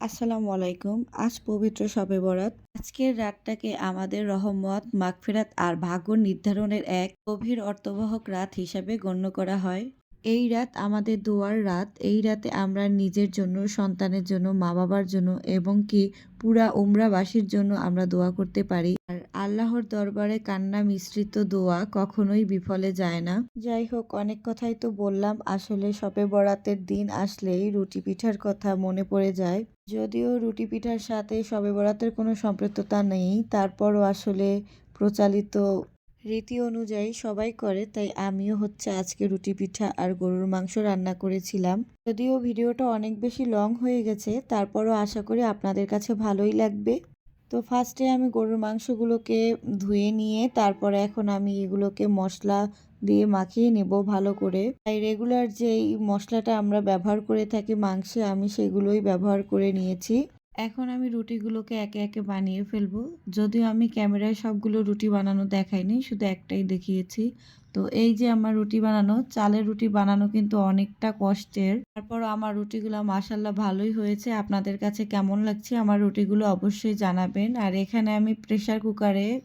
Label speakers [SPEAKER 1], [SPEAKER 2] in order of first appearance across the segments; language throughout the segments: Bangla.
[SPEAKER 1] আসসালামু আলাইকুম। আজ পবিত্র শবে বরাত। আজকের রাতটাকে আমাদের রহমত, মাগফিরাত আর ভাগ্য নির্ধারণের এক গভীর অর্থবহ রাত হিসাবে গণ্য করা হয়। এই রাত আমাদের দোয়ার রাত। এই রাতে আমরা নিজের জন্য, সন্তানের জন্য, মা-বাবার জন্য এবং কি পুরা উমরাবাসীর জন্য আমরা দোয়া করতে পারি। আর আল্লাহর দরবারে কান্না মিশ্রিত দোয়া কখনোই বিফলে যায় না। যাই হোক, অনেক কথাই তো বললাম। আসলে শবে বরাতের দিন আসলেই রুটি পিঠার কথা মনে পড়ে যায়। যদিও রুটি পিঠার সাথে শবে বরাতের কোনো সম্পৃক্ততা নেই, তারপরও আসলে প্রচলিত রীতি অনুযায়ী সবাই করে, তাই আমিও আজকে রুটি পিঠা আর গরুর মাংস রান্না করেছিলাম। যদিও ভিডিওটা অনেক বেশি লং হয়ে গেছে, তারপরও আশা করি আপনাদের কাছে ভালোই লাগবে। তো ফার্স্টে আমি গরুর মাংসগুলোকে ধুয়ে নিয়ে তারপরে এখন আমি এগুলোকে মশলা দিয়ে মাখিয়ে নেব ভালো করে। তাই রেগুলার যেই মশলাটা আমরা ব্যবহার করে থাকি মাংসে, আমি সেগুলোই ব্যবহার করে নিয়েছি। এখন আমি রুটিগুলোকে একে একে বানিয়ে ফেলবো। যদিও আমি ক্যামেরায় সবগুলো রুটি বানানো দেখাইনি, শুধু একটাই দেখিয়েছি। তো এই যে আমার রুটি বানানো, চালের রুটি বানানো কিন্তু অনেকটা কষ্টের। তারপর আমার রুটিগুলো মাশাল্লাহ ভালোই হয়েছে। আপনাদের কাছে কেমন লাগছে আমার রুটিগুলো অবশ্যই জানাবেন। আর এখানে আমি প্রেসার কুকারে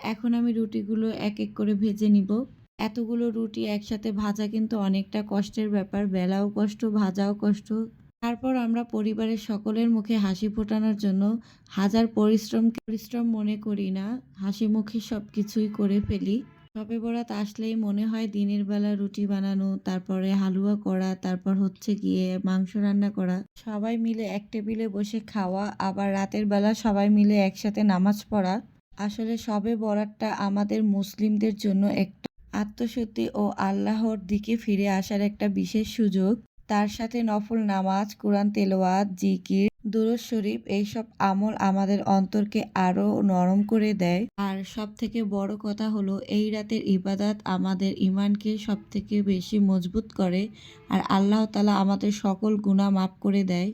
[SPEAKER 1] এখন আমি রুটিগুলো এক এক করে ভেজে নিব। এতগুলো রুটি একসাথে ভাজা কিন্তু অনেকটা কষ্টের ব্যাপার, বেলাও কষ্ট, ভাজাও কষ্ট। তারপর আমরা পরিবারের সকলের মুখে হাসি ফোটানোর জন্য হাজার পরিশ্রম মনে করি না, হাসি মুখে সব কিছুই করে ফেলি। শবে বরাত আসলেই মনে হয় দিনের বেলা রুটি বানানো, তারপরে হালুয়া করা, তারপর গিয়ে মাংস রান্না করা, সবাই মিলে এক টেবিলে বসে খাওয়া, আবার রাতের বেলা সবাই মিলে একসাথে নামাজ পড়া। আসলে শবে বরাতটা আমাদের মুসলিমদের জন্য একটা আত্মশুদ্ধি ও আল্লাহর দিকে ফিরে আসার একটা বিশেষ সুযোগ। তার সাথে নফল নামাজ, কোরআন তেলাওয়াত, জিকির, দুরূদ শরীফ এইসব আমল আমাদের অন্তরকে আরো নরম করে দেয়। আর সবথেকে বড় কথা হলো এই রাতের ইবাদত আমাদের ঈমানকে সবথেকে বেশি মজবুত করে আর আল্লাহ তাআলা আমাদের সকল গুনাহ মাফ করে দেয়।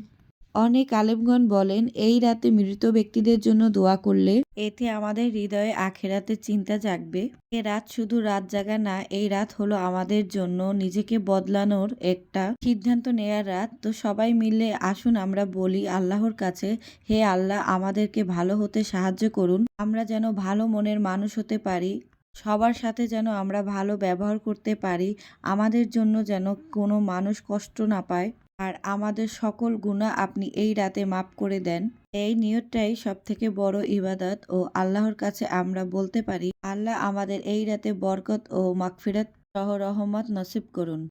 [SPEAKER 1] অনেক আলেমগণ বলেন এই রাতে মৃত ব্যক্তিদের জন্য দোয়া করলে এতে আমাদের হৃদয়ে আখিরাতের চিন্তা জাগবে। এ রাত শুধু রাত জাগা না, এই রাত হলো আমাদের জন্য নিজেকে বদলানোর একটা সিদ্ধান্ত নেয়ার রাত। তো সবাই মিলে আসুন আমরা বলি আল্লাহর কাছে, হে আল্লাহ, আমাদেরকে ভালো হতে সাহায্য করুন। আমরা যেন ভালো মনের মানুষ হতে পারি, সবার সাথে যেন আমরা ভালো ব্যবহার করতে পারি, আমাদের জন্য যেন কোনো মানুষ কষ্ট না পায়, আর আমাদের সকল গুনাহ আপনি এই রাতে মাফ করে দেন। এই নিয়তটাই সবথেকে বড় ইবাদত ও আল্লাহর কাছে আমরা বলতে পারি, আল্লাহ আমাদের এই রাতে বরকত ও মাগফিরাত সহ রহমত নসিব করুন।